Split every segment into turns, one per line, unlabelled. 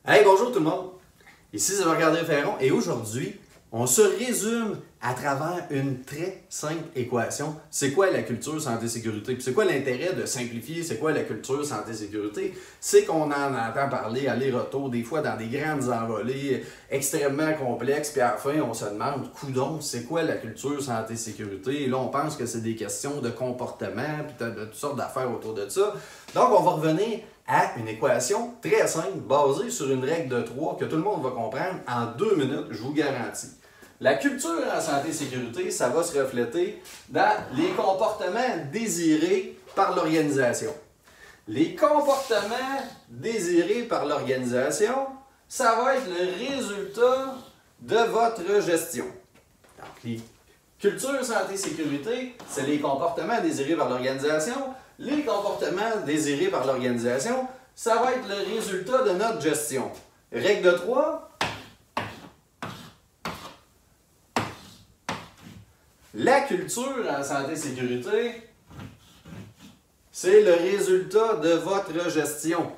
Hey, bonjour tout le monde! Ici c'est Marc-André Ferron et aujourd'hui, on se résume à travers une très simple équation. C'est quoi la culture santé-sécurité? Puis c'est quoi l'intérêt de simplifier? C'est quoi la culture santé-sécurité? C'est qu'on en entend parler aller-retour, des fois dans des grandes envolées extrêmement complexes, puis à la fin, on se demande, coudonc, c'est quoi la culture santé-sécurité? Et là, on pense que c'est des questions de comportement, puis de toutes sortes d'affaires autour de ça. Donc, on va revenir à une équation très simple, basée sur une règle de 3 que tout le monde va comprendre en 2 minutes, je vous garantis. La culture en santé-sécurité, ça va se refléter dans les comportements désirés par l'organisation. Les comportements désirés par l'organisation, ça va être le résultat de votre gestion. Donc, les cultures santé-sécurité, c'est les comportements désirés par l'organisation. Les comportements désirés par l'organisation, ça va être le résultat de notre gestion. Règle de 3. La culture en santé-sécurité, c'est le résultat de votre gestion.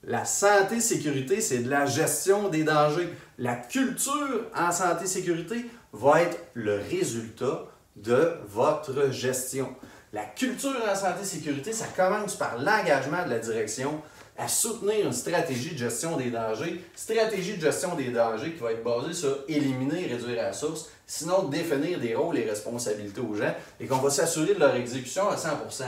La santé-sécurité, c'est de la gestion des dangers. La culture en santé-sécurité va être le résultat de votre gestion. La culture en santé-sécurité, ça commence par l'engagement de la direction à soutenir une stratégie de gestion des dangers. Stratégie de gestion des dangers qui va être basée sur éliminer et réduire à la source, sinon définir des rôles et responsabilités aux gens et qu'on va s'assurer de leur exécution à 100%.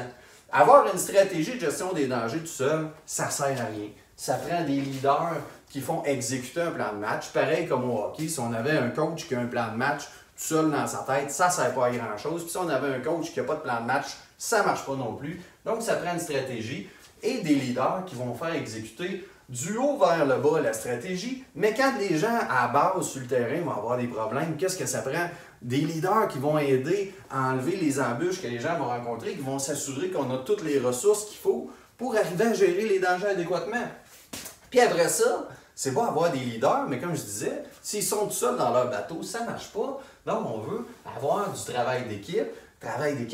Avoir une stratégie de gestion des dangers tout seul, ça ne sert à rien. Ça prend des leaders qui font exécuter un plan de match. Pareil comme au hockey, si on avait un coach qui a un plan de match tout seul dans sa tête, ça ne sert pas à grand-chose. Puis si on avait un coach qui n'a pas de plan de match, ça ne marche pas non plus. Donc, ça prend une stratégie et des leaders qui vont faire exécuter du haut vers le bas la stratégie. Mais quand les gens à base sur le terrain vont avoir des problèmes, qu'est-ce que ça prend? Des leaders qui vont aider à enlever les embûches que les gens vont rencontrer, qui vont s'assurer qu'on a toutes les ressources qu'il faut pour arriver à gérer les dangers adéquatement. Puis après ça, c'est pas avoir des leaders, mais comme je disais, s'ils sont tout seuls dans leur bateau, ça ne marche pas. Donc, on veut avoir du travail d'équipe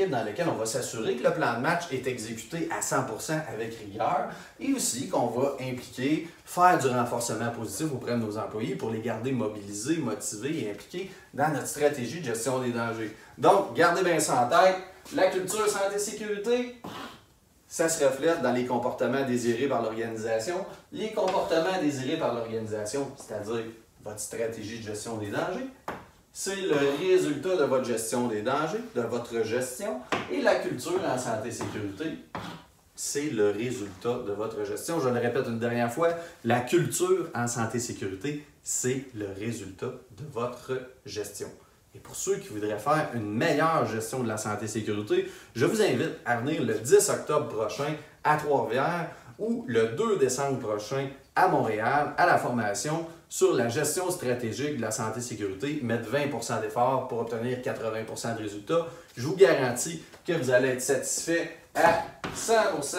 dans lequel on va s'assurer que le plan de match est exécuté à 100% avec rigueur et aussi qu'on va impliquer, faire du renforcement positif auprès de nos employés pour les garder mobilisés, motivés et impliqués dans notre stratégie de gestion des dangers. Donc, gardez bien ça en tête, la culture santé-sécurité, ça se reflète dans les comportements désirés par l'organisation. Les comportements désirés par l'organisation, c'est-à-dire votre stratégie de gestion des dangers, c'est le résultat de votre gestion des dangers, de votre gestion. Et la culture en santé-sécurité, c'est le résultat de votre gestion. Je le répète une dernière fois, la culture en santé-sécurité, c'est le résultat de votre gestion. Et pour ceux qui voudraient faire une meilleure gestion de la santé-sécurité, je vous invite à venir le 10 octobre prochain à Trois-Rivières ou le 2 décembre prochain à Montréal à la formation sur la gestion stratégique de la santé-sécurité. Mettre 20% d'efforts pour obtenir 80% de résultats. Je vous garantis que vous allez être satisfait à 100%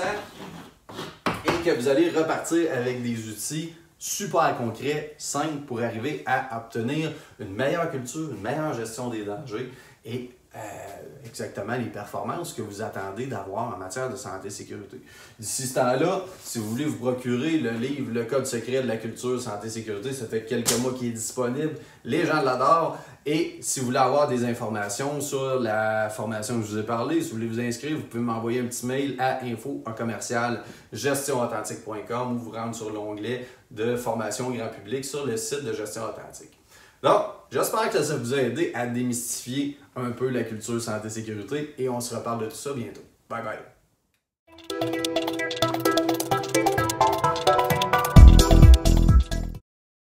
et que vous allez repartir avec des outils super concret, simple pour arriver à obtenir une meilleure culture, une meilleure gestion des dangers et exactement les performances que vous attendez d'avoir en matière de santé-sécurité. D'ici ce temps-là, si vous voulez vous procurer le livre Le Code secret de la culture santé-sécurité, ça fait quelques mois qu'il est disponible. Les gens l'adorent. Et si vous voulez avoir des informations sur la formation que je vous ai parlé, si vous voulez vous inscrire, vous pouvez m'envoyer un petit mail à info@gestionauthentique.com ou vous rendre sur l'onglet de formation grand public sur le site de Gestion Authentique. Donc, j'espère que ça vous a aidé à démystifier un peu la culture santé-sécurité et on se reparle de tout ça bientôt. Bye bye!